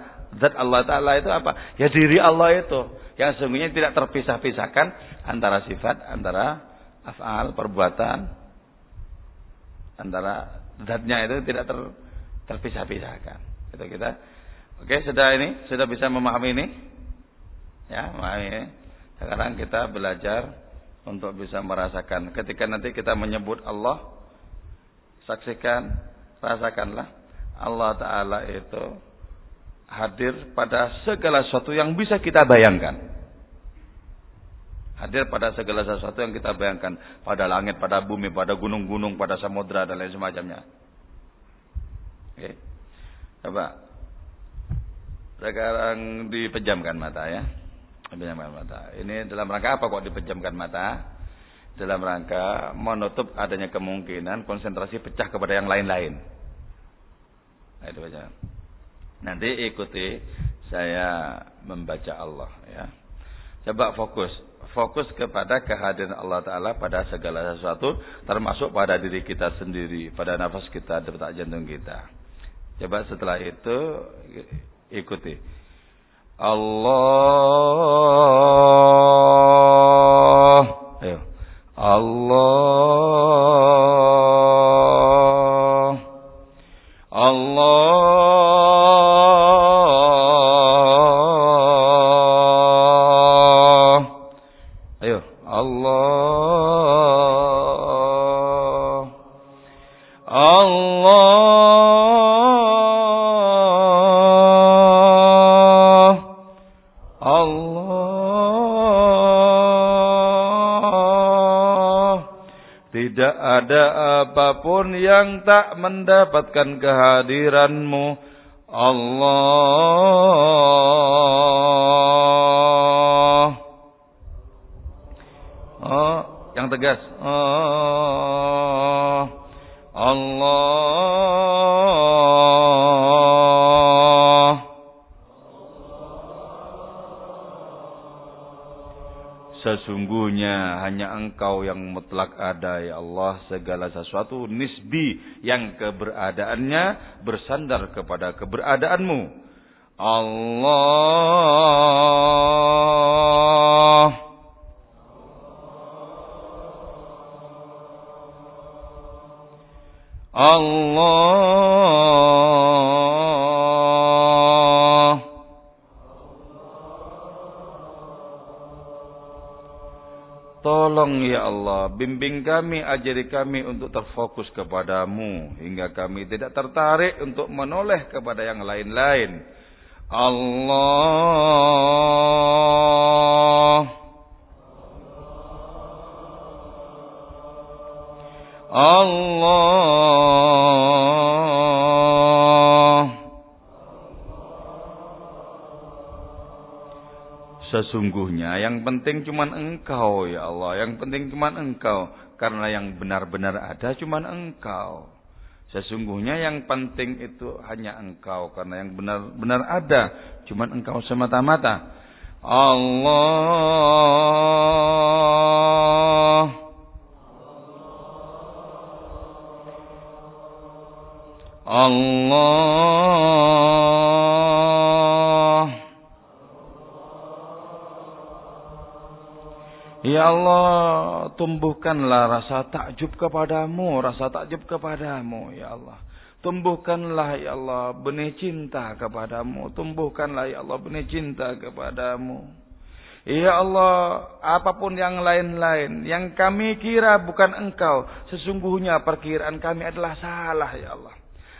[SPEAKER 1] zat Allah Ta'ala itu apa? Ya diri Allah itu. Yang sesungguhnya tidak terpisah-pisahkan antara sifat, antara af'al, perbuatan, antara zatnya itu tidak terpisah-pisahkan. Itu kita. Oke, sudah bisa memahami ini? Ya, memahami ini. Sekarang kita belajar untuk bisa merasakan. Ketika nanti kita menyebut Allah, saksikan, rasakanlah Allah Ta'ala itu hadir pada segala sesuatu yang bisa kita bayangkan. Hadir pada segala sesuatu yang kita bayangkan. Pada langit, pada bumi, pada gunung-gunung, pada samudra dan lain semacamnya. Oke. Coba. Sekarang dipejamkan mata ya. Dipejamkan mata. Ini dalam rangka apa kok dipejamkan mata? Dalam rangka menutup adanya kemungkinan konsentrasi pecah kepada yang lain-lain. Nah, itu baca. Nanti ikuti saya membaca Allah ya. Coba fokus kepada kehadiran Allah Ta'ala pada segala sesuatu, termasuk pada diri kita sendiri, pada nafas kita, detak jantung kita. Coba setelah itu ikuti Allah. Ayo. Allah. Allah. Ayo, Allah. Allah. Allah. Tidak ada apapun yang tak mendapatkan kehadiran-Mu, Allah. Oh, yang tegas. Oh, Allah. Sesungguhnya hanya Engkau yang mutlak ada ya Allah. Segala sesuatu nisbi yang keberadaannya bersandar kepada keberadaanmu, Allah. Allah. Tolong ya Allah, bimbing kami, ajari kami untuk terfokus kepadamu, hingga kami tidak tertarik untuk menoleh kepada yang lain-lain. Allah. Allah. Sesungguhnya yang penting cuman Engkau ya Allah, yang penting cuman Engkau, karena yang benar-benar ada cuman Engkau. Sesungguhnya yang penting itu hanya Engkau, karena yang benar-benar ada cuman Engkau semata-mata. Allah. Allah. Ya Allah, tumbuhkanlah rasa takjub kepadamu, rasa takjub kepadamu, ya Allah. Tumbuhkanlah, ya Allah, benih cinta kepadamu. Tumbuhkanlah, ya Allah, benih cinta kepadamu. Ya Allah, apapun yang lain-lain, yang kami kira bukan Engkau, sesungguhnya perkiraan kami adalah salah, ya Allah.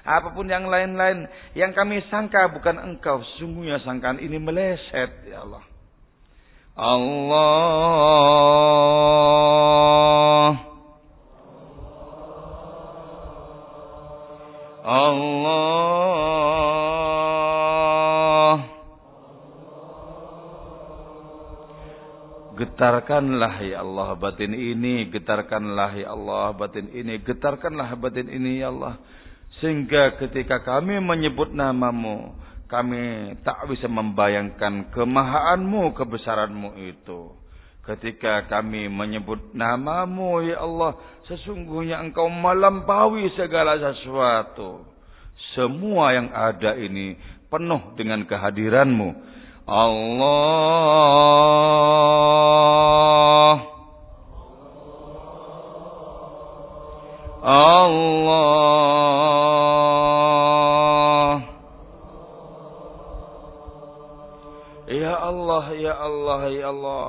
[SPEAKER 1] Apapun yang lain-lain, yang kami sangka bukan Engkau, sesungguhnya sangkaan ini meleset, ya Allah. Allah. Allah. Getarkanlah ya Allah batin ini, getarkanlah ya Allah batin ini, getarkanlah batin ini ya Allah. Sehingga ketika kami menyebut namamu, kami tak bisa membayangkan kemahaanmu, kebesaranmu itu. Ketika kami menyebut namamu, ya Allah, sesungguhnya Engkau melampaui segala sesuatu. Semua yang ada ini penuh dengan kehadiranmu. Allah. Allah. Ya Allah, ya Allah, ya Allah.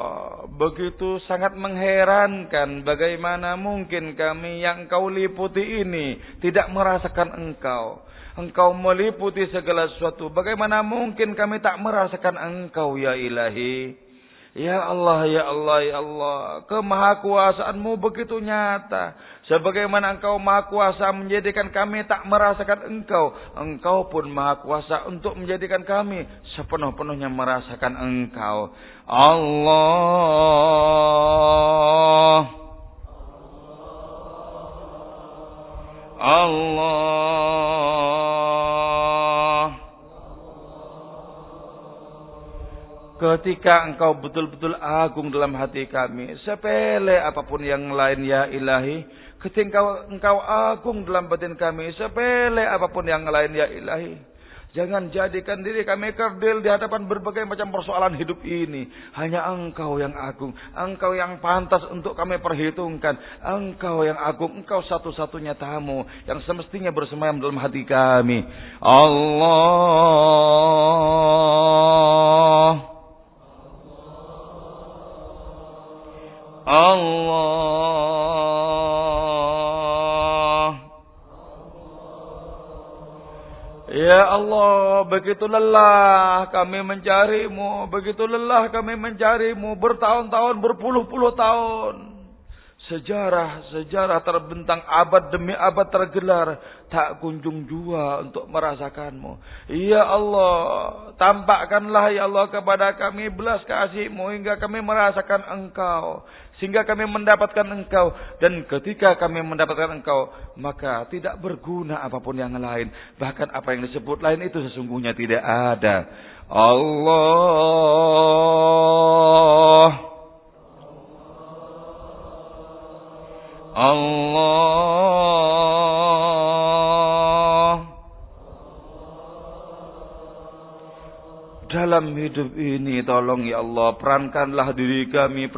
[SPEAKER 1] Begitu sangat mengherankan bagaimana mungkin kami yang Engkau liputi ini tidak merasakan Engkau. Engkau meliputi segala sesuatu. Bagaimana mungkin kami tak merasakan Engkau ya Ilahi? Ya Allah, ya Allah, ya Allah. Kemahakuasaanmu begitu nyata. Sebagaimana Engkau maha kuasa menjadikan kami tak merasakan Engkau, Engkau pun maha kuasa untuk menjadikan kami sepenuh-penuhnya merasakan Engkau. Allah. Allah. Ketika Engkau betul-betul agung dalam hati kami, sepele apapun yang lain ya Ilahi. Ketika Engkau agung dalam batin kami, sepele apapun yang lain ya Ilahi. Jangan jadikan diri kami kerdil di hadapan berbagai macam persoalan hidup ini. Hanya Engkau yang agung, Engkau yang pantas untuk kami perhitungkan. Engkau yang agung, Engkau satu-satunya tamu yang semestinya bersemayam dalam hati kami. Allah. Allah. Ya Allah, begitu lelah kami mencarimu, begitu lelah kami mencarimu, bertahun-tahun, berpuluh-puluh tahun. Sejarah terbentang, abad demi abad tergelar, tak kunjung jua untuk merasakanmu. Ya Allah, tampakkanlah ya Allah kepada kami belas kasih-Mu hingga kami merasakan Engkau, sehingga kami mendapatkan Engkau. Dan ketika kami mendapatkan Engkau, maka tidak berguna apapun yang lain. Bahkan apa yang disebut lain itu sesungguhnya tidak ada. Allah. Allah. dalam hidup ini tolong ya Allah, perankanlah diri kami,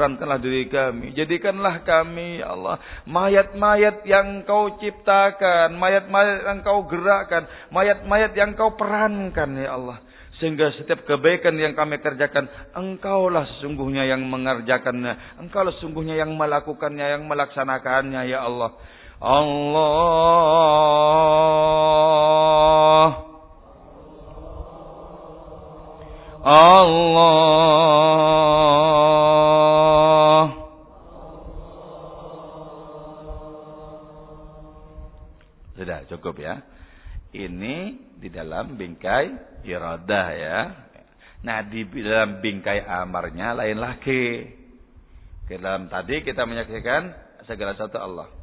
[SPEAKER 1] jadikanlah kami ya Allah mayat-mayat yang Kau ciptakan, mayat-mayat yang Kau gerakkan, mayat-mayat yang Kau perankan ya Allah, sehingga setiap kebaikan yang kami kerjakan Engkaulah sesungguhnya yang mengerjakannya, Engkaulah sesungguhnya yang melakukannya, yang melaksanakannya ya Allah. Allah. Sudah cukup ya. Ini di dalam bingkai iradah ya. Nah, di dalam bingkai amarnya lain lagi. Ke dalam tadi kita menyaksikan segala sesuatu Allah.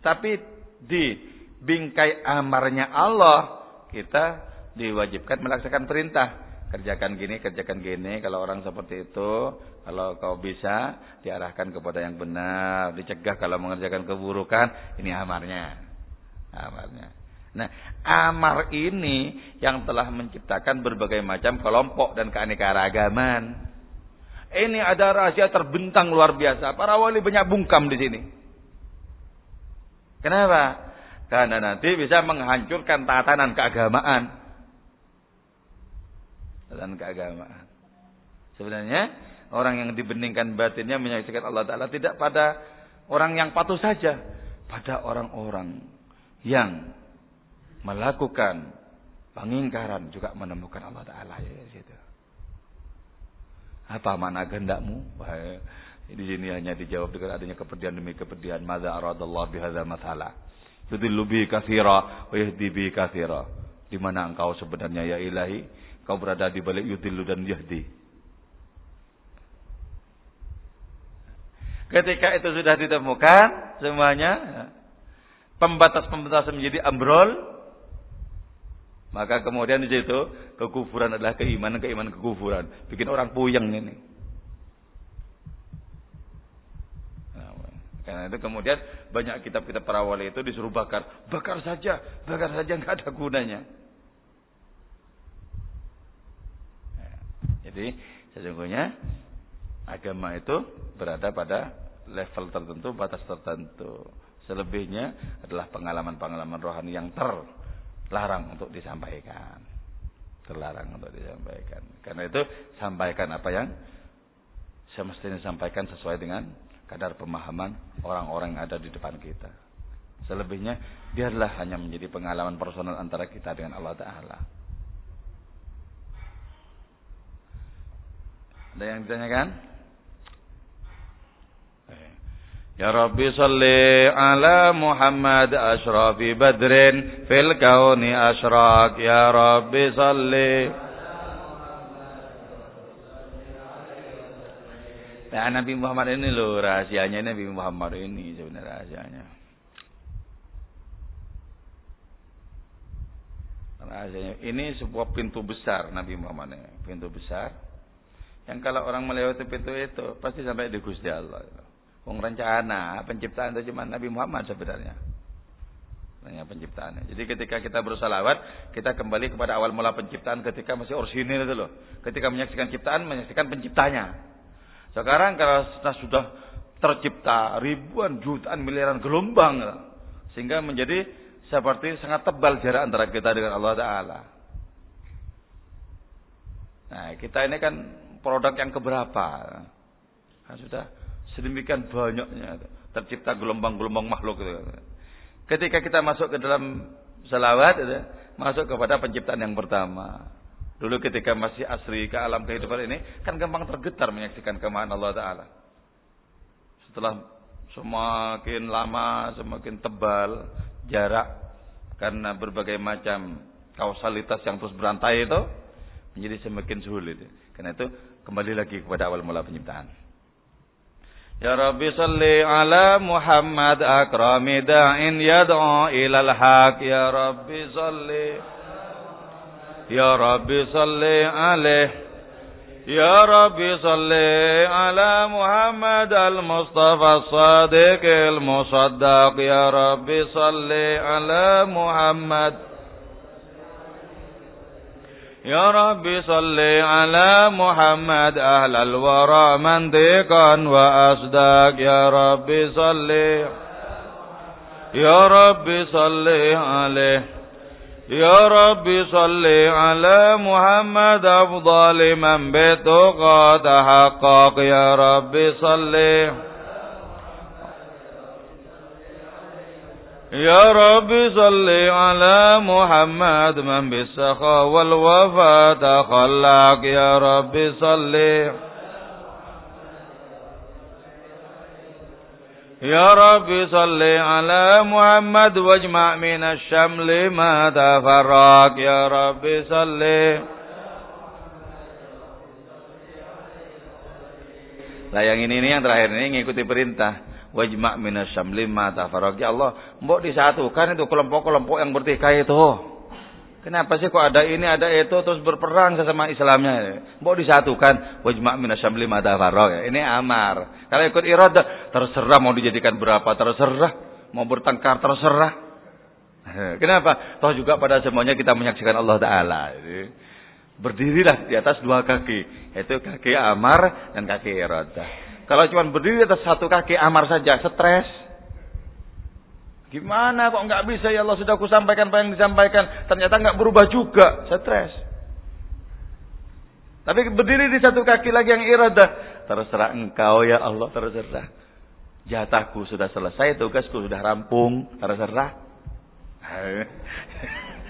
[SPEAKER 1] Tapi di bingkai amarnya Allah kita diwajibkan melaksanakan perintah. Kerjakan gini. Kalau orang seperti itu, kalau kau bisa diarahkan kepada yang benar, dicegah kalau mengerjakan keburukan. Ini amarnya. Nah, amar ini yang telah menciptakan berbagai macam kelompok dan keanekaragaman. Ini ada rahasia terbentang luar biasa. Para wali banyak bungkam di sini. Kenapa? Karena nanti bisa menghancurkan tatanan keagamaan. Sebenarnya orang yang dibeningkan batinnya menyaksikan Allah Ta'ala tidak pada orang yang patuh saja, pada orang-orang yang melakukan pengingkaran juga menemukan Allah Ta'ala ya situ. Apa makna kehendakmu? Di sini hanya dijawab dengan adanya kepedihan demi kepedihan. Madza aradallahu bihadza mathala. Yudillu bi katsira wa yahdi bi katsira. Di mana engkau sebenarnya ya Ilahi? Kau berada di balik yudillu dan yahdi. Ketika itu sudah ditemukan semuanya, pembatas-pembatas menjadi ambrol, maka kemudian di situ kekufuran adalah keimanan kekufuran. Bikin orang puyeng ini. Karena itu kemudian banyak kitab-kitab para wali itu disuruh bakar saja nggak ada gunanya. Jadi sesungguhnya agama itu berada pada level tertentu, batas tertentu. Selebihnya adalah pengalaman-pengalaman rohani yang terlarang untuk disampaikan. Karena itu sampaikan apa yang semestinya sampaikan sesuai dengan kadar pemahaman orang-orang yang ada di depan kita. Selebihnya biarlah hanya menjadi pengalaman personal antara kita dengan Allah Ta'ala. Ada yang ditanyakan? Ya Rabbi salli ala Muhammad ashrafi badrin fil kauni ashraq. Ya Rabbi salli. Nah, Nabi Muhammad ini loh rahasianya. Nabi Muhammad ini sebenarnya rahasianya. Ini sebuah pintu besar Nabi Muhammad ini. Pintu besar. Yang kalau orang melewati pintu itu pasti sampai di Gusti Allah. Wong rencana penciptaan itu cuma Nabi Muhammad sebenarnya. Hanya penciptaannya. Jadi ketika kita bersalawat, kita kembali kepada awal mula penciptaan ketika masih orsinil itu loh. Ketika menyaksikan ciptaan, menyaksikan penciptanya. Sekarang kalau sudah tercipta ribuan, jutaan, miliaran gelombang, sehingga menjadi seperti sangat tebal jarak antara kita dengan Allah Ta'ala. Nah, kita ini kan produk yang keberapa? Kan sudah sedemikian banyaknya tercipta gelombang-gelombang makhluk itu. Ketika kita masuk ke dalam salawat itu, masuk kepada penciptaan yang pertama. Dulu ketika masih asri ke alam kehidupan ini kan gampang tergetar menyaksikan kemahan Allah Ta'ala. Setelah semakin lama, semakin tebal jarak karena berbagai macam kausalitas yang terus berantai itu menjadi semakin sulit. Karena itu kembali lagi kepada awal mula penciptaan. Ya Rabbi salli ala Muhammad akrami da'in yad'u ilal haq. Ya Rabbi salli. Ya Rabbi salli alaih. Ya Rabbi salli ala Muhammad al-Mustafa as-Sadiq al-Musaddaq. Ya Rabbi salli ala Muhammad. Ya Rabbi salli ala Muhammad ahlal wara mantiqan wa asdaq. Ya Rabbi salli, Ya Rabbi salli alaih. Ya Rabbi salli ala Muhammad afdali man bituqa tahaqqaq. Ya Rabbi salli, Ya Rabbi salli ala Muhammad man bisakha wal wafa takhallaq. Ya Rabbi salli, Ya Rabbi salli ala Muhammad wajma' min asy-syamli ma tafarraq. Ya Rabbi salli. Nah yang ini yang terakhir ini ngikuti perintah. Wajma' min asy-syamli ma tafarraq. Ya Allah, mbok disatukan itu kelompok-kelompok yang bertikai itu. Kenapa sih kok ada ini ada itu terus berperang sesama Islamnya? Mbok disatukan. Wajma' min asy-syamli ma tafarraq. Ini amar. Kalau ikut iradah terserah mau dijadikan berapa terserah, mau bertengkar terserah. Kenapa? Toh juga pada semuanya kita menyaksikan Allah Taala. Berdirilah di atas dua kaki, yaitu kaki amar dan kaki iradah. Kalau cuma berdiri di atas satu kaki amar saja, stres. Gimana kok nggak bisa ya Allah, sudah aku sampaikan apa yang disampaikan, ternyata nggak berubah juga, stres. Tapi berdiri di satu kaki lagi yang iradah, terserah engkau ya Allah, terserah. Jatahku sudah selesai, tugasku sudah rampung, terserah.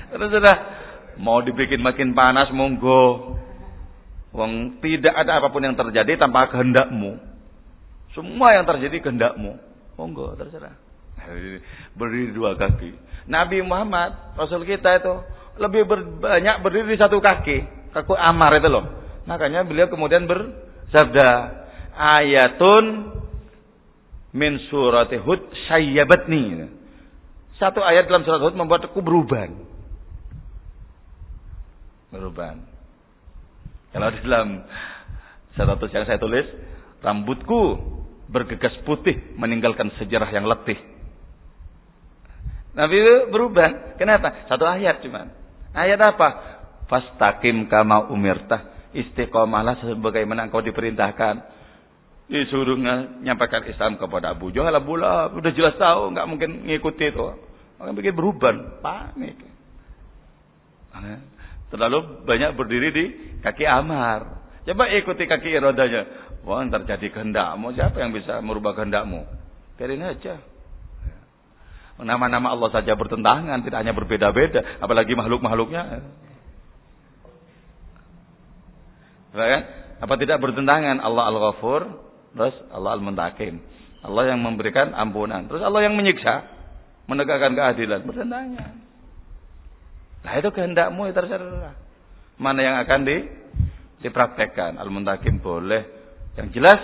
[SPEAKER 1] Terserah. Mau dibikin makin panas, monggo. Wong tidak ada apapun yang terjadi tanpa kehendakmu. Semua yang terjadi kehendakmu, monggo, terserah. Berdiri dua kaki. Nabi Muhammad, Rasul kita itu lebih banyak berdiri di satu kaki, kaku amar itu loh. Makanya beliau kemudian bersabda, ayatun min surati Hud sayyabatni. Satu ayat dalam surat Hud membuatku beruban. Kalau dalam status yang saya tulis, rambutku bergegas putih meninggalkan sejarah yang letih. Nabi itu berubah. Kenapa? Satu ayat cuman. Ayat apa? Fastaqim kama umirtah. Istiqomahlah sebagaimana engkau diperintahkan. Disuruh menyampaikan Islam kepada Abu Jahal, Abu Lahab, udah jelas tahu, nggak mungkin ngikuti itu. Maka bikin beruban, panik. Terlalu banyak berdiri di kaki amar. Coba ikuti kaki iradanya. Wah, terjadi kehendakmu. Siapa yang bisa merubah kehendakmu? Biarin aja. Nama-nama Allah saja bertentangan, tidak hanya berbeda-beda, apalagi makhluk-makhluknya. Kan? Apa tidak bertentangan? Allah Al-Ghafur, terus Allah Al-Muntakim. Allah yang memberikan ampunan, terus Allah yang menyiksa, menegakkan keadilan. Bertentangan. Nah itu kehendakmu, ya terserah. Mana yang akan dipraktekkan? Al-Muntakim boleh. Yang jelas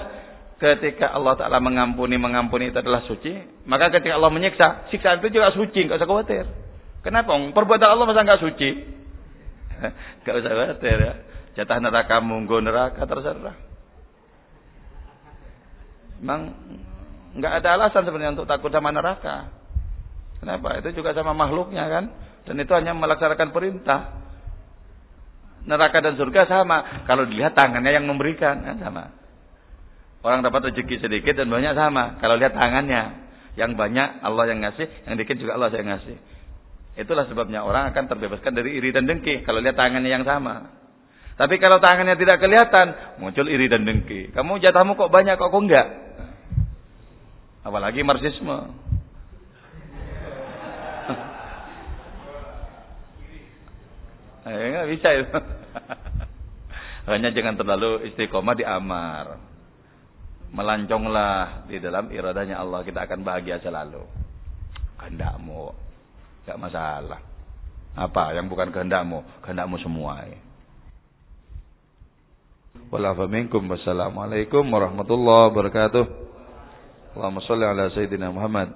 [SPEAKER 1] ketika Allah Ta'ala mengampuni itu adalah suci. Maka ketika Allah menyiksa, siksaan itu juga suci, nggak usah khawatir. Kenapa? Perbuatan Allah masa nggak suci? Nggak usah khawatir ya. Jatah neraka, monggo neraka, terserah. Memang nggak ada alasan sebenarnya untuk takut sama neraka. Kenapa? Itu juga sama makhluknya kan. Dan itu hanya melaksanakan perintah. Neraka dan surga sama. Kalau dilihat tangannya yang memberikan, kan sama. Orang dapat rezeki sedikit dan banyak sama. Kalau lihat tangannya, yang banyak Allah yang ngasih, yang dikit juga Allah yang ngasih. Itulah sebabnya orang akan terbebaskan dari iri dan dengki kalau lihat tangannya yang sama. Tapi kalau tangannya tidak kelihatan, muncul iri dan dengki. Kamu jatahmu kok banyak, kok enggak? Apalagi marxisme. Nggak bisa itu. Hanya jangan terlalu istiqomah di amar. Melanconglah di dalam iradanya Allah, kita akan bahagia selalu. Kehendakmu, gak masalah. Apa yang bukan kehendakmu? Kehendakmu semua. Wassalamualaikum warahmatullahi wabarakatuh. Allahumma sholli ala sayyidina Muhammad.